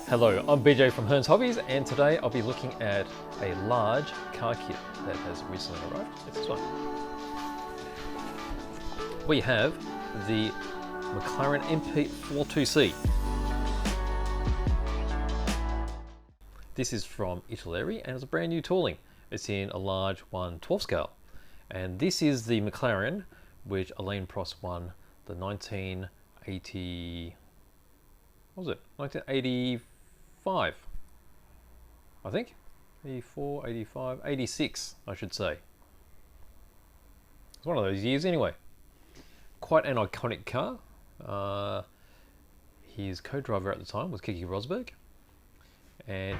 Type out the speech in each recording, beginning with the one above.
Hello, I'm BJ from Hearns Hobbies, and today I'll be looking at a large car kit that has recently arrived. It's this one. We have the McLaren MP4 2C. This is from Italeri and it's a brand new tooling. It's in a large 1/12 scale. And this is the McLaren which Alain Prost won the 1980, what was it? 1985, I think. 84, 85, 86, I should say. It's one of those years anyway. Quite an iconic car. His co-driver at the time was Rosberg. And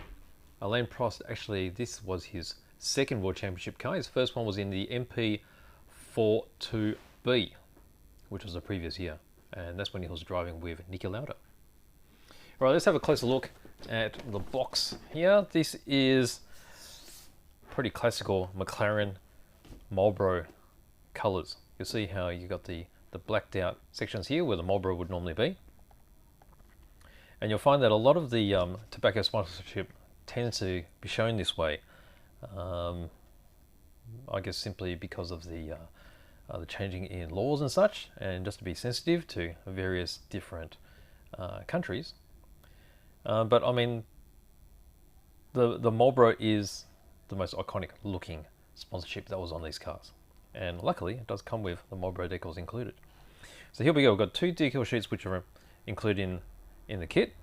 Alain Prost, actually, this was his second World Championship car. His first one was in the MP4 2B, which was the previous year. And that's when he was driving with Niki Lauda. Right, let's have a closer look at the box here. This is pretty classical McLaren Marlboro colors. You'll see how you got the blacked out sections here where the Marlboro would normally be. And you'll find that a lot of the tobacco sponsorship tends to be shown this way. I guess simply because of the changing in laws and such, and just to be sensitive to various different countries. But I mean, the Marlboro is the most iconic looking sponsorship that was on these cars. And luckily, it does come with the Marlboro decals included. So here we go, we've got two decal sheets which are included in the kit.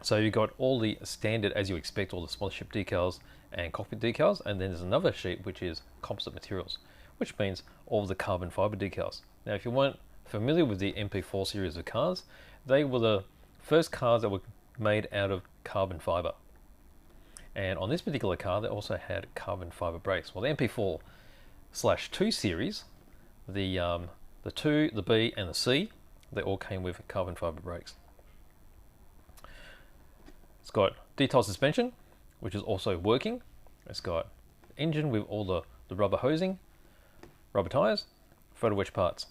So you've got all the standard, as you expect, all the sponsorship decals and cockpit decals, and then there's another sheet which is composite materials, which means all the carbon fiber decals. Now, if you weren't familiar with the MP4 series of cars, they were the first cars that were made out of carbon fiber. And on this particular car, they also had carbon fiber brakes. Well, the MP4/2 series, the 2, the B, and the C, they all came with carbon fiber brakes. It's got detailed suspension, which is also working. It's got engine with all the rubber hosing, rubber tires, photo wedge parts,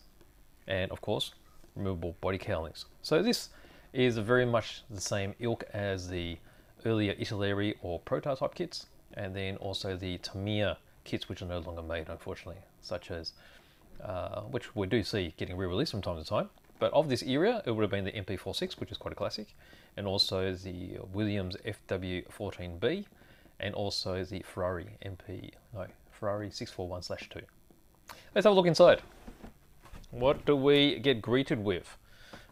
and of course, removable body cowlings. So this is very much the same ilk as the earlier Italeri or Proto type kits, and then also the Tamiya kits, which are no longer made, unfortunately, such as, which we do see getting re-released from time to time. But of this era, it would have been the MP46, which is quite a classic, and also the Williams FW14B, and also the Ferrari 641/2. Let's have a look inside. What do we get greeted with?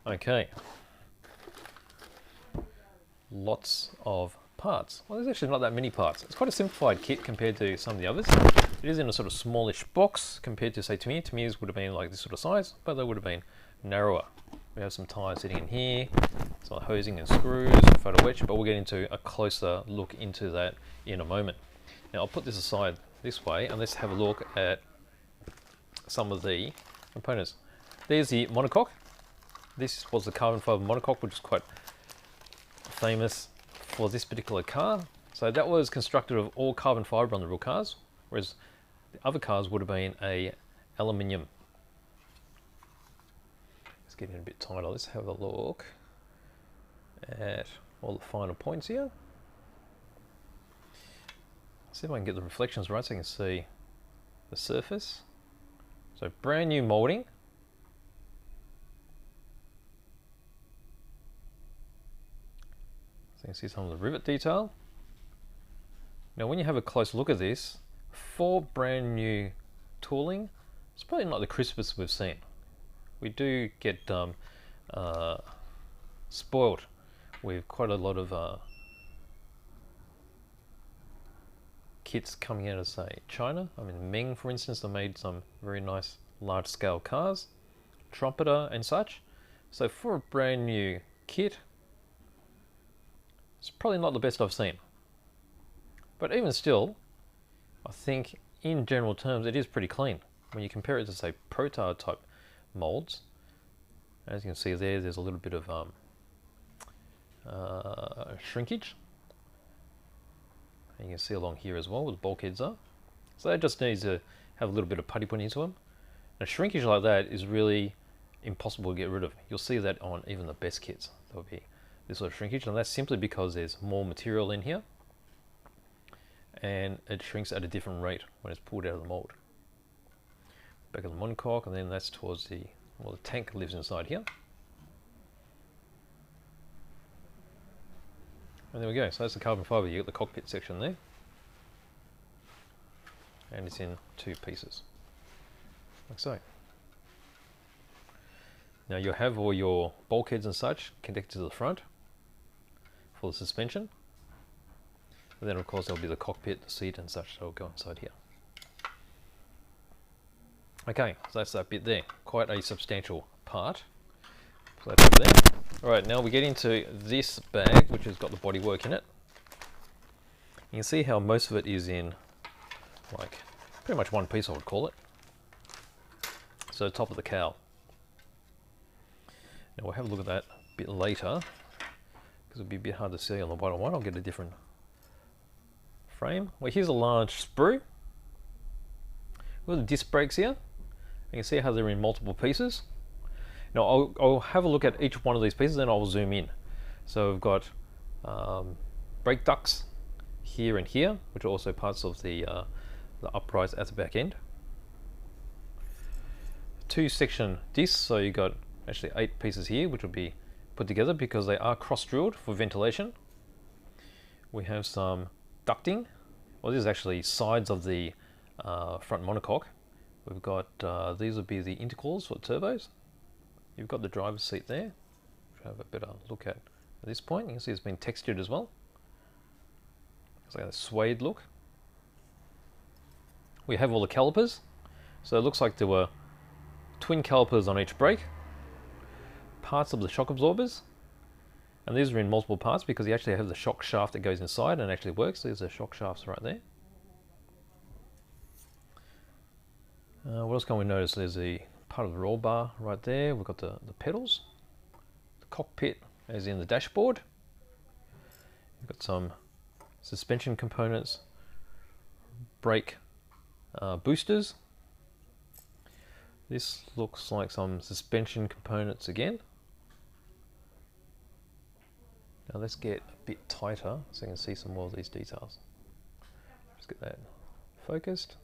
Okay. Lots of parts. Well, there's actually not that many parts. It's quite a simplified kit compared to some of the others. It is in a sort of smallish box compared to, say, Tamiya. Tamiya's would have been like this sort of size, but they would have been narrower. We have some tires sitting in here, some hosing and screws, photo wedge, but we'll get into a closer look into that in a moment. Now, I'll put this aside this way, and let's have a look at some of the components. There's the monocoque. This was the carbon fiber monocoque, which is quite famous for this particular car. So that was constructed of all carbon fiber on the real cars, whereas the other cars would have been a aluminium. It's getting a bit tighter. Let's have a look at all the finer points here. See if I can get the reflections right so you can see the surface. So brand new molding. So you can see some of the rivet detail. Now when you have a close look at this, for brand new tooling, it's probably not the crispest we've seen. We do get spoiled with quite a lot of kits coming out of, say, China. I mean, Meng, for instance, they made some very nice large-scale cars, Trumpeter and such. So for a brand new kit, it's probably not the best I've seen. But even still, I think in general terms, it is pretty clean. When you compare it to, say, Proto type molds, as you can see there, there's a little bit of shrinkage. And you can see along here as well where the bulkheads are. So that just needs to have a little bit of putty put into them. And shrinkage like that is really impossible to get rid of. You'll see that on even the best kits. There'll be this sort of shrinkage, and that's simply because there's more material in here and it shrinks at a different rate when it's pulled out of the mold. Back of the monocoque, and then that's towards the, well, the tank lives inside here. And there we go, so that's the carbon fibre. You got the cockpit section there, and it's in two pieces, like so. Now you'll have all your bulkheads and such connected to the front for the suspension. And then of course there'll be the cockpit, the seat and such that will go inside here. Okay, so that's that bit there. Quite a substantial part. Put that over there. Alright, now we get into this bag, which has got the bodywork in it. You can see how most of it is in, like, pretty much one piece I would call it. So top of the cowl. Now we'll have a look at that a bit later, because it'll be a bit hard to see on the bottom one. I'll get a different frame. Well, here's a large sprue. We've got the disc brakes here. You can see how they're in multiple pieces. Now I'll have a look at each one of these pieces and I'll zoom in. So we've got brake ducts here and here, which are also parts of the uprights at the back end. Two section discs, so you've got actually 8 pieces here, which will be put together because they are cross-drilled for ventilation. We have some ducting. Well, this is actually sides of the front monocoque. We've got, these would be the intercools for turbos. You've got the driver's seat there, which I'll have a better look at this point. You can see it's been textured as well. It's like a suede look. We have all the calipers. So it looks like there were twin calipers on each brake. Parts of the shock absorbers. And these are in multiple parts because you actually have the shock shaft that goes inside and actually works. There's the shock shafts right there. What else can we notice? There's a part of the roll bar right there. We've got the pedals, the cockpit as in the dashboard. We've got some suspension components, brake boosters. This looks like some suspension components again. Now let's get a bit tighter so you can see some more of these details. Just get that focused.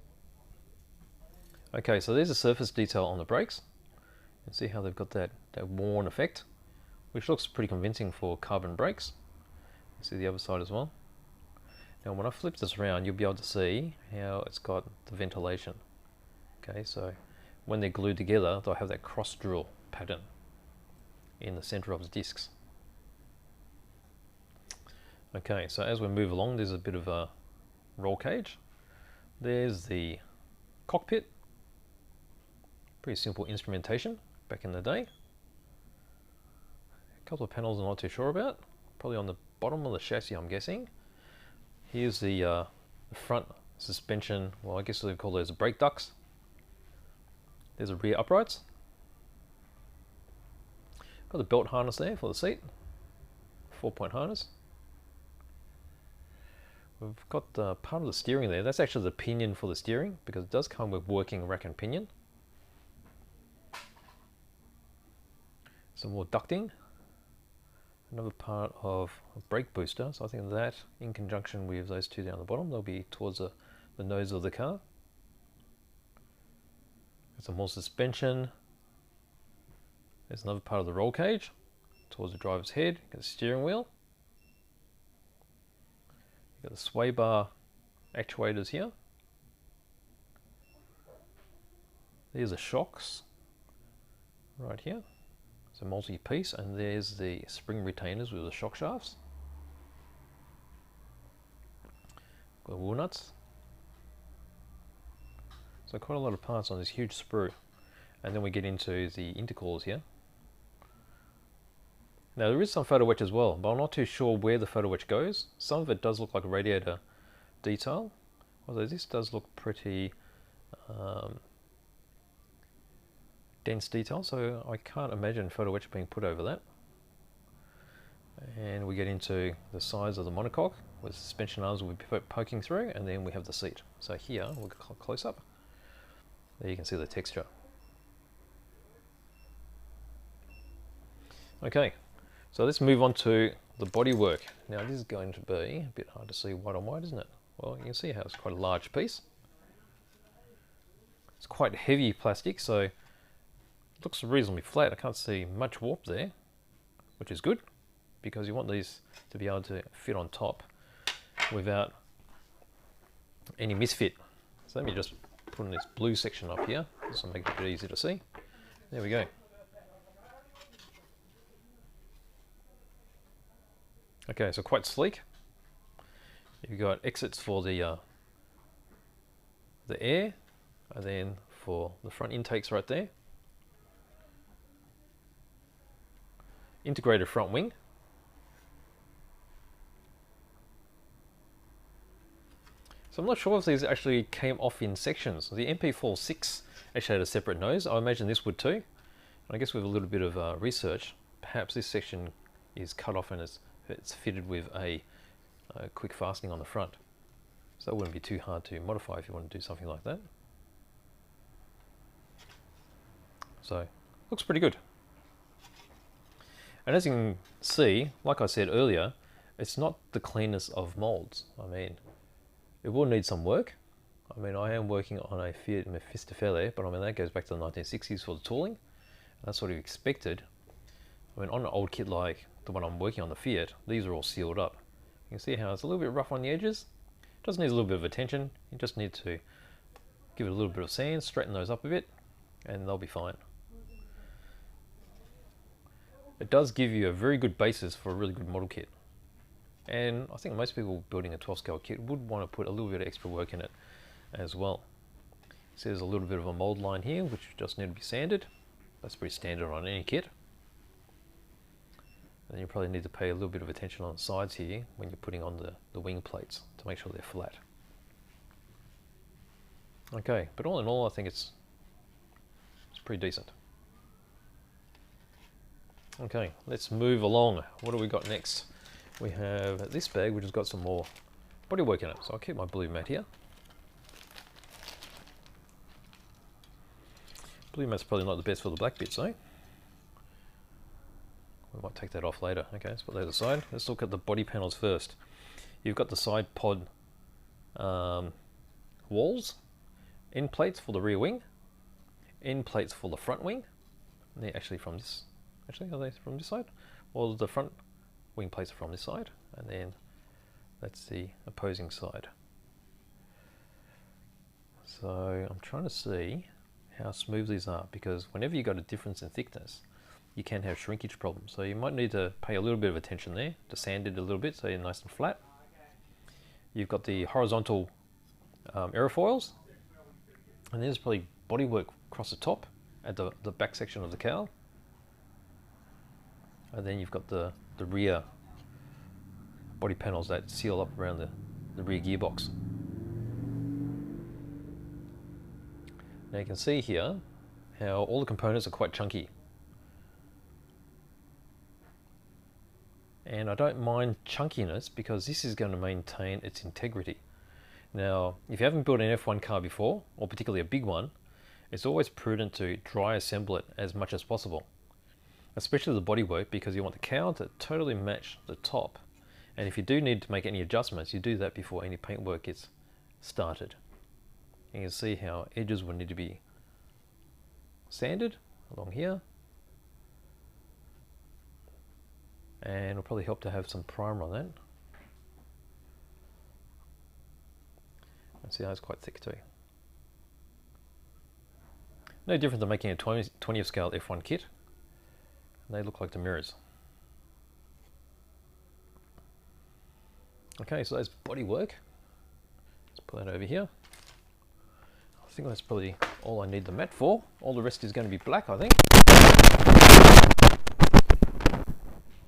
Okay, so there's a surface detail on the brakes. You can see how they've got that worn effect, which looks pretty convincing for carbon brakes. You see the other side as well. Now when I flip this around, you'll be able to see how it's got the ventilation. Okay, so when they're glued together, they'll have that cross drill pattern in the center of the discs. Okay, so as we move along, there's a bit of a roll cage. There's the cockpit. Pretty simple instrumentation back in the day. A couple of panels I'm not too sure about. Probably on the bottom of the chassis, I'm guessing. Here's the front suspension. Well, I guess they call those brake ducts. There's a rear uprights. Got the belt harness there for the seat. 4-point harness. We've got part of the steering there. That's actually the pinion for the steering because it does come with working rack and pinion. Some more ducting. Another part of a brake booster. So I think that in conjunction with those two down the bottom, they'll be towards the nose of the car. Got some more suspension. There's another part of the roll cage towards the driver's head. Got the steering wheel. Got the sway bar actuators here. There's the shocks right here. It's a multi-piece, and there's the spring retainers with the shock shafts. Got wheel nuts. So quite a lot of parts on this huge sprue. And then we get into the intercools here. Now there is some photo etch as well, but I'm not too sure where the photo etch goes. Some of it does look like a radiator detail, although this does look pretty dense detail, so I can't imagine photo etch being put over that. And we get into the sides of the monocoque, where the suspension arms will be poking through, and then we have the seat. So here, we'll get a close up. There you can see the texture. Okay, So let's move on to the bodywork. Now this is going to be a bit hard to see white on white, isn't it? Well, you can see how it's quite a large piece. It's quite heavy plastic, so it looks reasonably flat. I can't see much warp there, which is good, because you want these to be able to fit on top without any misfit. So let me just put in this blue section up here, this will make it a bit easier to see. There we go. Okay, so quite sleek. You've got exits for the air, and then for the front intakes right there. Integrated front wing. So I'm not sure if these actually came off in sections. The MP4 6 actually had a separate nose. I imagine this would too. And I guess with a little bit of research, perhaps this section is cut off and it's fitted with a quick fastening on the front. So that wouldn't be too hard to modify if you want to do something like that. So, looks pretty good. And as you can see, like I said earlier, it's not the cleanest of molds. I mean, it will need some work. I mean, I am working on a Fiat Mefistafele, but I mean, that goes back to the 1960s for the tooling. That's sort of expected. I mean, on an old kit like the one I'm working on, the Fiat, these are all sealed up. You can see how it's a little bit rough on the edges. It just needs a little bit of attention. You just need to give it a little bit of sand, straighten those up a bit, and they'll be fine. It does give you a very good basis for a really good model kit. And I think most people building a 12 scale kit would want to put a little bit of extra work in it as well. So there's a little bit of a mold line here, which just need to be sanded. That's pretty standard on any kit. And you probably need to pay a little bit of attention on the sides here when you're putting on the wing plates to make sure they're flat. Okay, but all in all, I think it's pretty decent. Okay, let's move along. What do we got next? We have this bag, which has got some more bodywork in it. So I'll keep my blue mat here. Blue mat's probably not the best for the black bits, though. We might take that off later. Okay, let's put that aside. Let's look at the body panels first. You've got the side pod walls, end plates for the rear wing, end plates for the front wing. And they're actually from this. Actually, are they from this side? Well, the front wing plates are from this side, and then that's the opposing side. So I'm trying to see how smooth these are, because whenever you got a difference in thickness, you can have shrinkage problems. So you might need to pay a little bit of attention there to sand it a little bit so you're nice and flat. You've got the horizontal aerofoils, and there's probably bodywork across the top at the back section of the cowl. And then you've got the rear body panels that seal up around the rear gearbox. Now you can see here how all the components are quite chunky. And I don't mind chunkiness because this is going to maintain its integrity. Now, if you haven't built an F1 car before, or particularly a big one, it's always prudent to dry assemble it as much as possible. Especially the bodywork, because you want the cowl to totally match the top. And if you do need to make any adjustments, you do that before any paintwork gets started. You can see how edges will need to be sanded along here. And it'll probably help to have some primer on that. And see how it's quite thick too. No different than making a 20th scale F1 kit. They look like the mirrors. Okay, so that's bodywork. Let's put that over here. I think that's probably all I need the mat for. All the rest is going to be black, I think.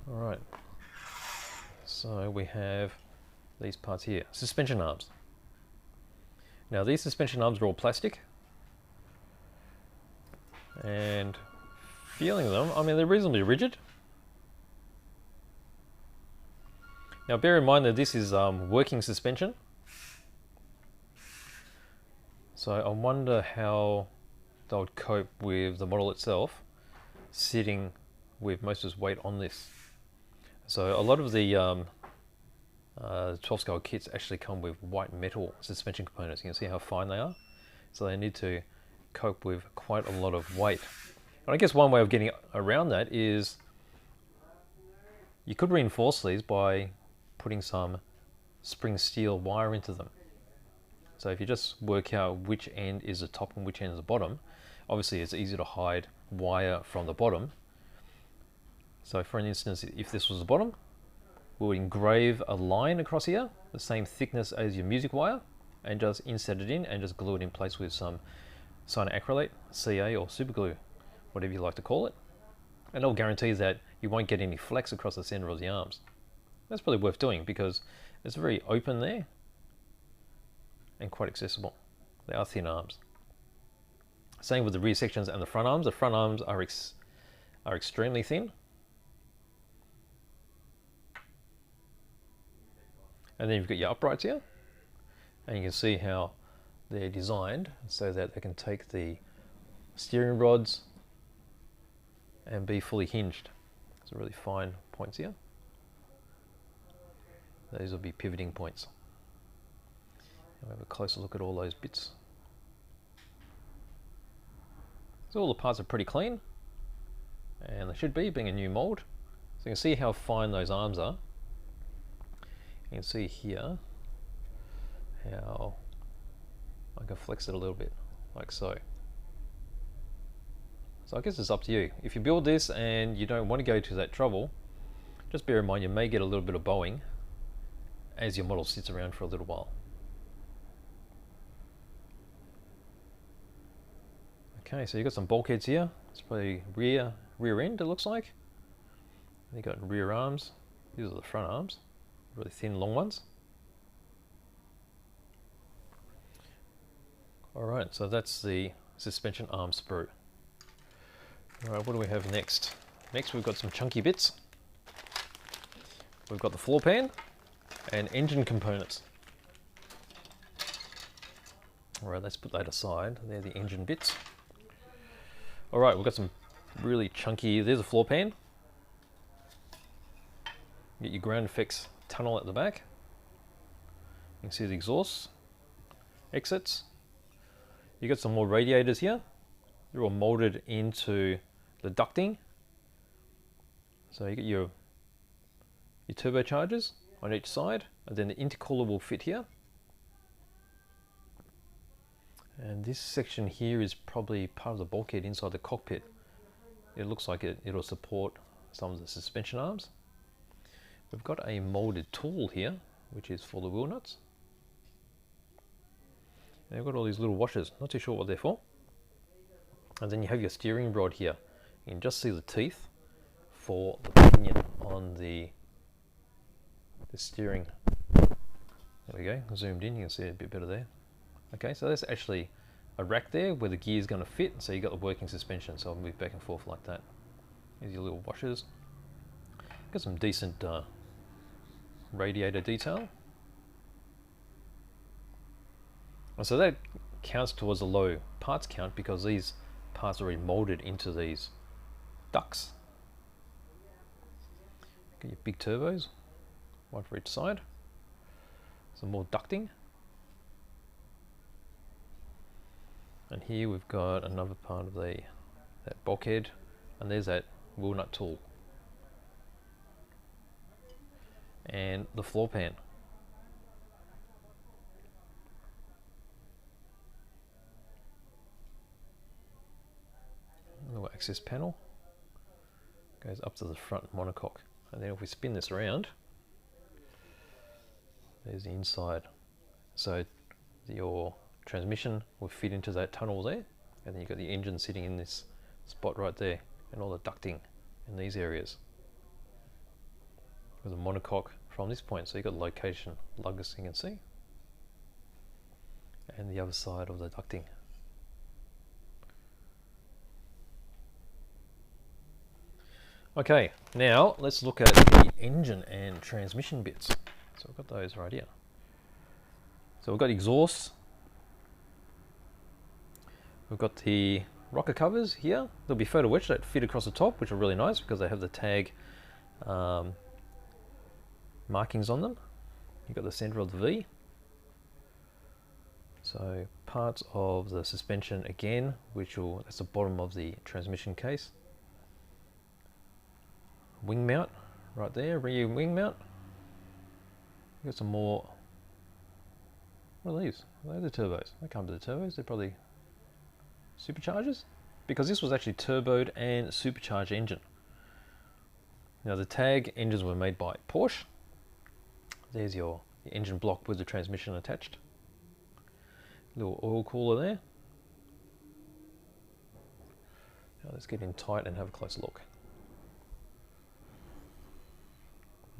Alright. So we have these parts here. Suspension arms. Now these suspension arms are all plastic. And feeling them, I mean, they're reasonably rigid. Now bear in mind that this is working suspension. So I wonder how they would cope with the model itself sitting with most of its weight on this. So a lot of the 12-scale kits actually come with white metal suspension components. You can see how fine they are. So they need to cope with quite a lot of weight. And I guess one way of getting around that is you could reinforce these by putting some spring steel wire into them. So if you just work out which end is the top and which end is the bottom, obviously it's easy to hide wire from the bottom. So for instance, if this was the bottom, we'll engrave a line across here, the same thickness as your music wire, and just inset it in and just glue it in place with some cyanoacrylate, CA or super glue, whatever you like to call it. And it'll guarantee that you won't get any flex across the center of the arms. That's probably worth doing because it's very open there and quite accessible. They are thin arms. Same with the rear sections and the front arms. The front arms are extremely thin. And then you've got your uprights here. And you can see how they're designed so that they can take the steering rods and be fully hinged. Some really fine points here. Those will be pivoting points. We'll have a closer look at all those bits. So all the parts are pretty clean, and they should be, being a new mold. So you can see how fine those arms are. You can see here how I can flex it a little bit, like so. So I guess it's up to you. If you build this and you don't want to go to that trouble, just bear in mind you may get a little bit of bowing as your model sits around for a little while. Okay, so you've got some bulkheads here. It's probably rear end, it looks like. You've got rear arms. These are the front arms, really thin, long ones. Alright, so that's the suspension arm sprue. Alright, what do we have next? Next we've got some chunky bits. We've got the floor pan and engine components. Alright, let's put that aside. They're the engine bits. Alright, we've got some really chunky, there's a floor pan. You get your ground effects tunnel at the back. You can see the exhaust, exits. You got some more radiators here. They're all molded into the ducting. So you get your turbochargers on each side, and then the intercooler will fit here. And this section here is probably part of the bulkhead inside the cockpit. It looks like it'll support some of the suspension arms. We've got a molded tool here, which is for the wheel nuts. And they've got all these little washers, not too sure what they're for. And then you have your steering rod here. You can just see the teeth for the pinion on the steering. There we go, zoomed in, you can see it a bit better there. Okay, so there's actually a rack there where the gear is going to fit, so you've got the working suspension, so I'll move back and forth like that. Here's your little washers. Got some decent radiator detail. And so that counts towards a low parts count because these parts are already molded into these ducts. Got your big turbos, one for each side. Some more ducting. And here we've got another part of that bulkhead, and there's that wheel nut tool. And the floor pan. Little access panel goes up to the front monocoque, and then if we spin this around, there's the inside. So your transmission will fit into that tunnel there, and then you've got the engine sitting in this spot right there, and all the ducting in these areas. With a monocoque from this point, so you've got location luggers you can see, and the other side of the ducting. Okay, now let's look at the engine and transmission bits. So we've got those right here. So we've got exhausts. We've got the rocker covers here. There'll be photo etched that fit across the top, which are really nice because they have the tag markings on them. You've got the center of the V. So parts of the suspension again, that's the bottom of the transmission case. Wing mount right there, rear wing mount. You've got some more. What are these? They're the turbos. They can't be the turbos, they're probably superchargers? Because this was actually turboed and supercharged engine. Now the tag engines were made by Porsche. There's your engine block with the transmission attached. Little oil cooler there. Now let's get in tight and have a closer look.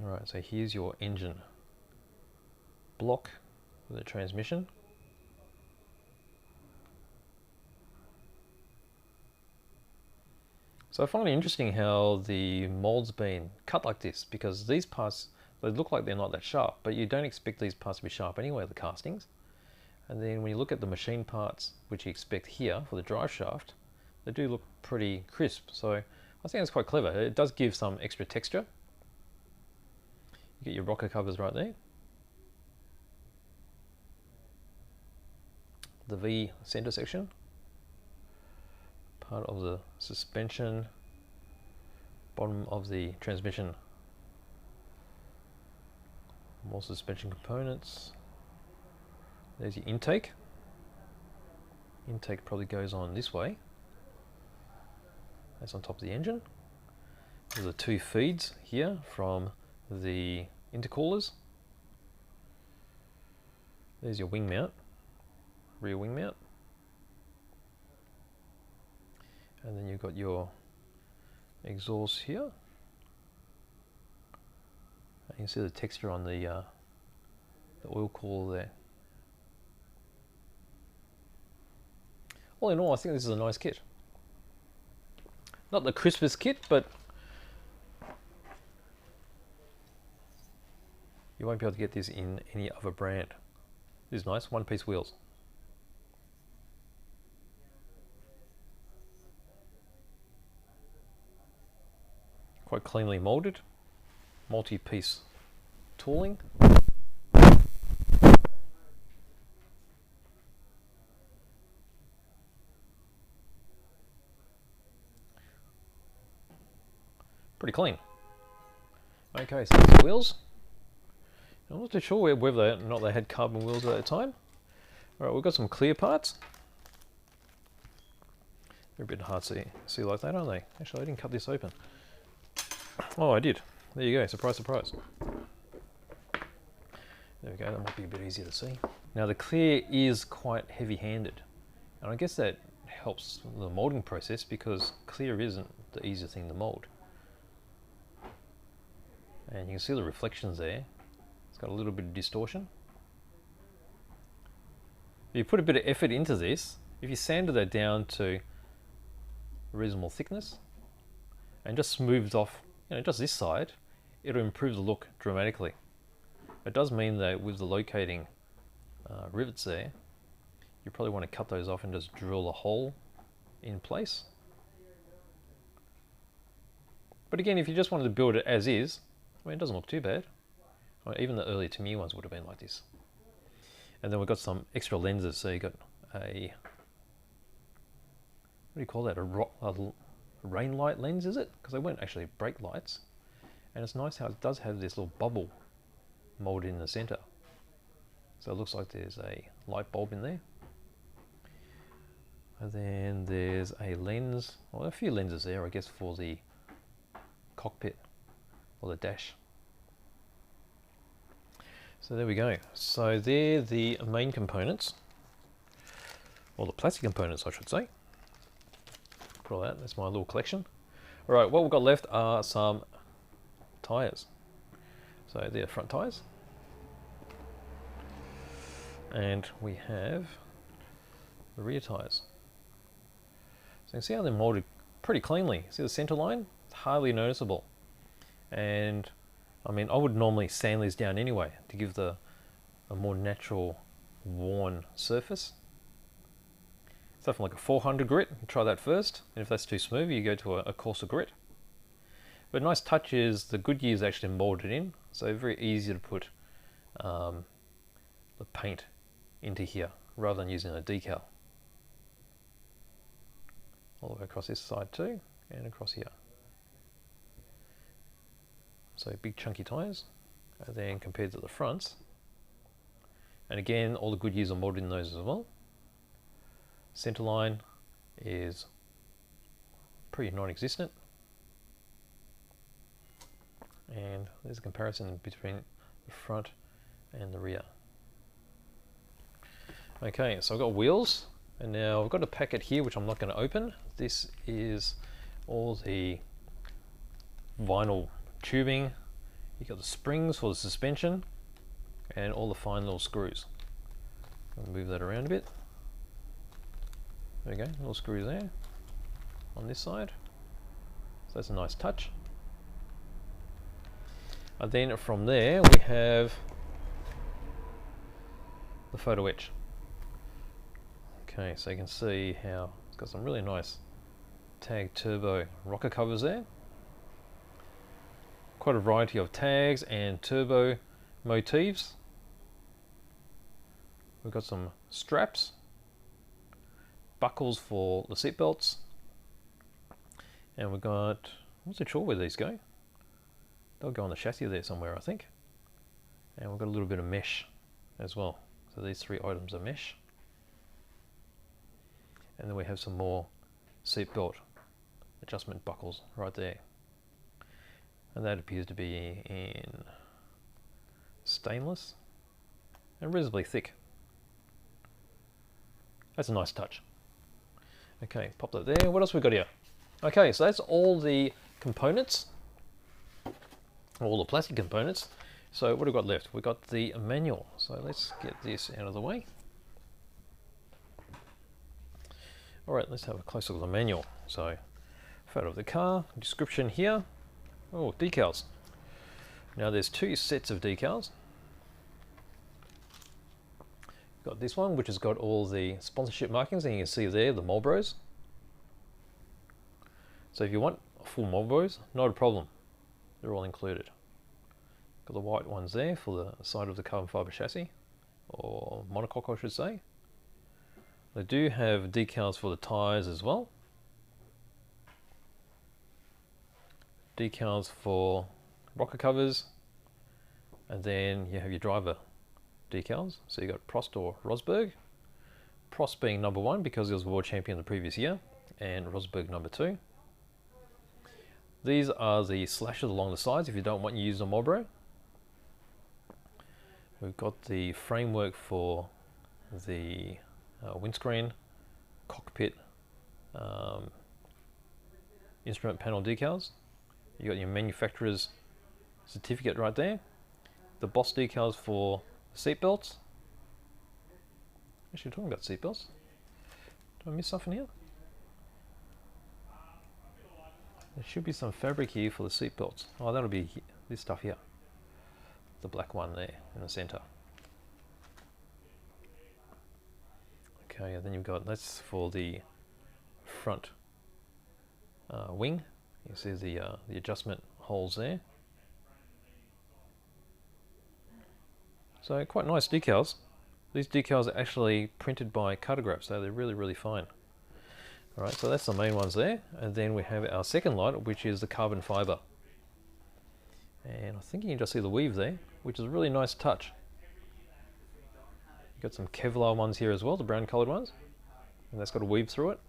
Alright, so here's your engine block for the transmission. So I find it interesting how the mold's been cut like this, because these parts, they look like they're not that sharp, but you don't expect these parts to be sharp anyway, the castings. And then when you look at the machine parts, which you expect here for the drive shaft, they do look pretty crisp. So I think that's quite clever. It does give some extra texture. You get your rocker covers right there. The V center section. Part of the suspension. Bottom of the transmission. More suspension components. There's your intake. Intake probably goes on this way. That's on top of the engine. There's the two feeds here from the intercoolers. There's your wing mount, rear wing mount. And then you've got your exhaust here. You can see the texture on the oil cooler there. All in all, I think this is a nice kit. Not the crispest kit, but you won't be able to get this in any other brand. This is nice, one-piece wheels. Quite cleanly molded, multi-piece tooling. Pretty clean. Okay, so these wheels. I'm not too sure whether or not they had carbon wheels at the time. Alright, we've got some clear parts. They're a bit hard to see like that, aren't they? Actually, I didn't cut this open. Oh, I did. There you go, surprise, surprise. There we go, that might be a bit easier to see. Now the clear is quite heavy-handed. And I guess that helps the molding process, because clear isn't the easiest thing to mold. And you can see the reflections there. It's got a little bit of distortion. If you put a bit of effort into this, if you sanded that down to a reasonable thickness and just smoothed off, just this side, it'll improve the look dramatically. It does mean that with the locating rivets there, you probably want to cut those off and just drill a hole in place. But again, if you just wanted to build it as is, it doesn't look too bad. Even the early Tamiya ones would have been like this. And then we've got some extra lenses. So you've got a, what do you call that? A rain light lens, is it? Because they weren't actually brake lights. And it's nice how it does have this little bubble molded in the center. So it looks like there's a light bulb in there. And then there's a lens, well, a few lenses there, I guess, for the cockpit or the dash. So there we go. So they're the main components, or the plastic components I should say. Put all that, that's my little collection. Alright, what we've got left are some tyres. So they're front tyres. And we have the rear tyres. So you can see how they're molded pretty cleanly. See the center line? It's hardly noticeable. And I mean, I would normally sand these down anyway to give a more natural worn surface. Something like a 400 grit, try that first. And if that's too smooth, you go to a coarser grit. But nice touch is the Goodyear is actually molded in, so very easy to put the paint into here rather than using a decal. All the way across this side too, and across here. So big chunky tyres, and then compared to the fronts, and again all the Goodyears are molded in those as well. Centre line is pretty non-existent, and there's a comparison between the front and the rear. Okay, so I've got wheels, and now I've got a packet here which I'm not going to open. This is all the vinyl tubing. You've got the springs for the suspension and all the fine little screws. I'll move that around a bit. There we go, little screws there on this side. So that's a nice touch. And then from there we have the photo etch. Okay, so you can see how it's got some really nice tag turbo rocker covers there. Quite a variety of tags and turbo motifs. We've got some straps, buckles for the seat belts, and we've got, I'm not so sure where these go. They'll go on the chassis there somewhere, I think. And we've got a little bit of mesh as well. So these three items are mesh. And then we have some more seat belt adjustment buckles right there. And that appears to be in stainless and reasonably thick. That's a nice touch. Okay, pop that there. What else we got here? Okay, so that's all the components, all the plastic components. So what have we got left? We've got the manual. So let's get this out of the way. All right, let's have a close look at the manual. So, photo of the car, description here. Oh, decals. Now there's two sets of decals. Got this one, which has got all the sponsorship markings, and you can see there the Marlboros. So if you want full Marlboros, not a problem. They're all included. Got the white ones there for the side of the carbon fibre chassis, or monocoque I should say. They do have decals for the tyres as well. Decals for rocker covers, and then you have your driver decals. So you got Prost or Rosberg. Prost being number 1 because he was world champion the previous year, and Rosberg number 2. These are the slashes along the sides if you don't want to use a Marlboro. We've got the framework for the windscreen, cockpit, instrument panel decals. You got your manufacturer's certificate right there. The Boss decals for seat belts. Actually, talking about seat belts, did I miss something here? There should be some fabric here for the seat belts. Oh, that'll be this stuff here. The black one there in the center. Okay, and then you've got, that's for the front wing. You see the adjustment holes there. So quite nice decals. These decals are actually printed by Cartograph, so they're really, really fine. Alright, so that's the main ones there. And then we have our second lot, which is the carbon fibre. And I think you can just see the weave there, which is a really nice touch. You've got some Kevlar ones here as well, the brown coloured ones. And that's got a weave through it.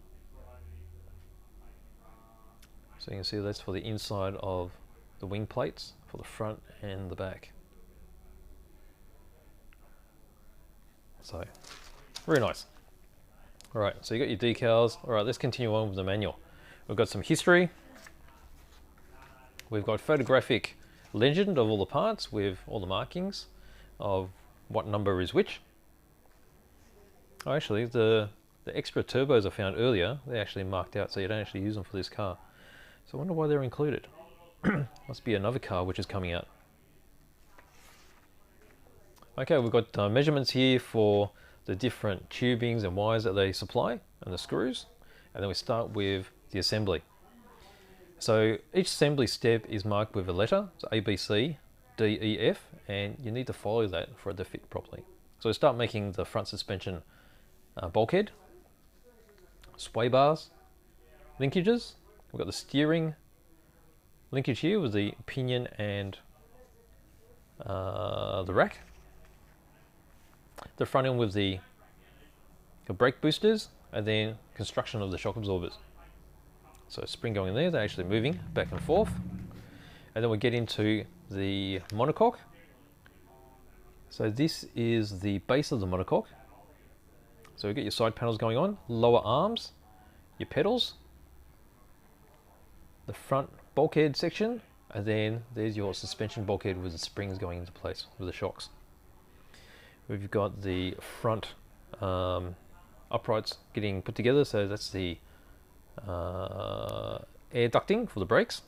So you can see that's for the inside of the wing plates, for the front and the back. So, very nice. Alright, so you got your decals. Alright, let's continue on with the manual. We've got some history. We've got photographic legend of all the parts with all the markings of what number is which. Oh, actually, the extra turbos I found earlier, they're actually marked out, so you don't actually use them for this car. So I wonder why they're included. Must be another car which is coming out. Okay, we've got measurements here for the different tubings and wires that they supply and the screws. And then we start with the assembly. So each assembly step is marked with a letter, so A, B, C, D, E, F, and you need to follow that for it to fit properly. So we start making the front suspension bulkhead, sway bars, linkages. We've got the steering linkage here with the pinion and the rack. The front end with the brake boosters, and then construction of the shock absorbers. So spring going in there, they're actually moving back and forth. And then we get into the monocoque. So this is the base of the monocoque. So you get your side panels going on, lower arms, your pedals, the front bulkhead section, and then there's your suspension bulkhead with the springs going into place with the shocks. We've got the front uprights getting put together, so that's the air ducting for the brakes.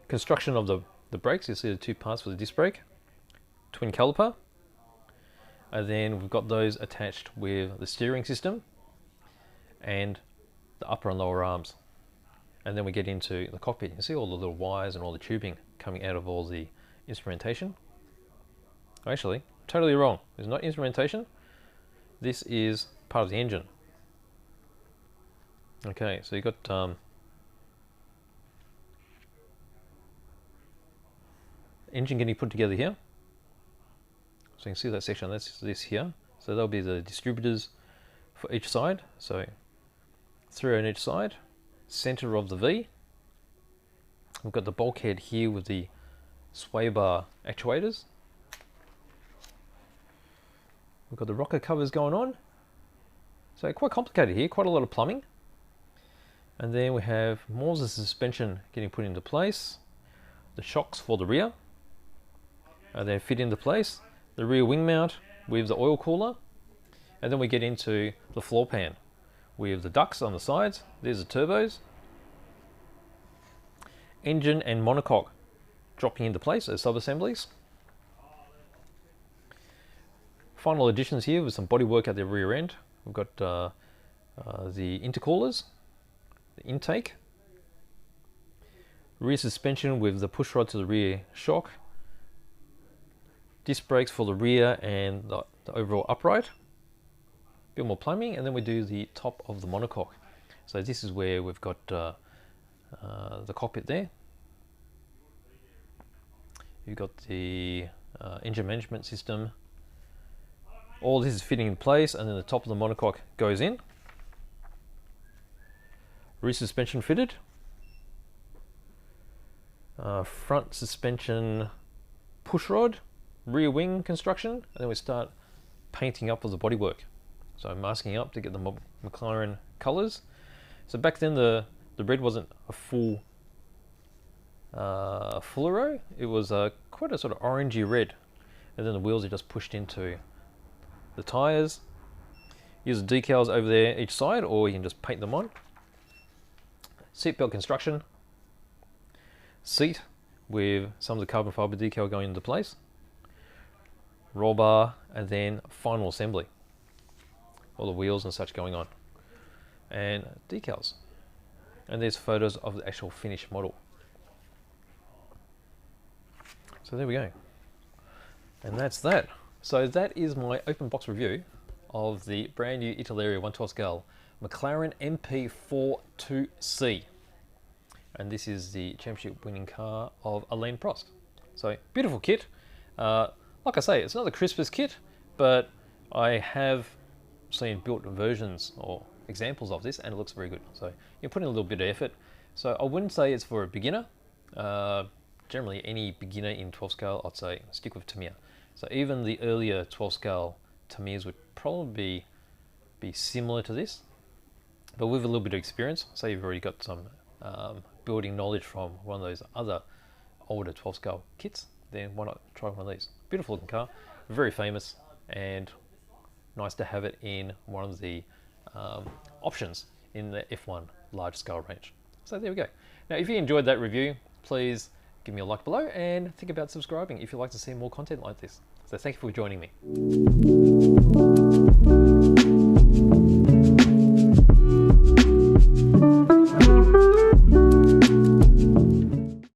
Construction of the brakes, you see the two parts for the disc brake, twin caliper, and then we've got those attached with the steering system and the upper and lower arms. And then we get into the cockpit. You see all the little wires and all the tubing coming out of all the instrumentation. Actually, totally wrong. It's not instrumentation. This is part of the engine. Okay, so you've got engine getting put together here. So you can see that section, that's this here. So that'll be the distributors for each side. So 3 on each side, center of the V. We've got the bulkhead here with the sway bar actuators. We've got the rocker covers going on. So quite complicated here, quite a lot of plumbing. And then we have more of the suspension getting put into place. The shocks for the rear. And then fit into place. The rear wing mount with the oil cooler. And then we get into the floor pan with the ducts on the sides. There's the turbos. Engine and monocoque dropping into place as sub-assemblies. Final additions here with some bodywork at the rear end. We've got the intercoolers, the intake, rear suspension with the push rod to the rear shock, disc brakes for the rear and the overall upright, a bit more plumbing, and then we do the top of the monocoque. So this is where we've got the cockpit there. You've got the engine management system. All this is fitting in place, and then the top of the monocoque goes in. Rear suspension fitted. Front suspension push rod, rear wing construction, and then we start painting up with the bodywork. So masking up to get the McLaren colours. So back then the red wasn't a full fluoro, it was quite a sort of orangey red, and then the wheels are just pushed into the tyres. Use the decals over there each side, or you can just paint them on. Seatbelt construction. Seat with some of the carbon fibre decal going into place. Roll bar, and then final assembly. All the wheels and such going on. And decals. And there's photos of the actual finished model. So there we go. And that's that. So that is my open box review of the brand new Italeri 112 scale McLaren MP4 2C. And this is the championship winning car of Alain Prost. So beautiful kit. Like I say, it's not the crispest kit, but I have seen built versions or examples of this and it looks very good. So you put in a little bit of effort. So I wouldn't say it's for a beginner. Generally any beginner in 12 scale, I'd say stick with Tamiya. So even the earlier 12 scale Tamiyas would probably be similar to this, but with a little bit of experience. Say you've already got some building knowledge from one of those other older 12 scale kits, then why not try one of these? Beautiful looking car, very famous, and nice to have it in one of the options in the F1 large scale range. So there we go. Now if you enjoyed that review, please give me a like below and think about subscribing if you'd like to see more content like this. So thank you for joining me.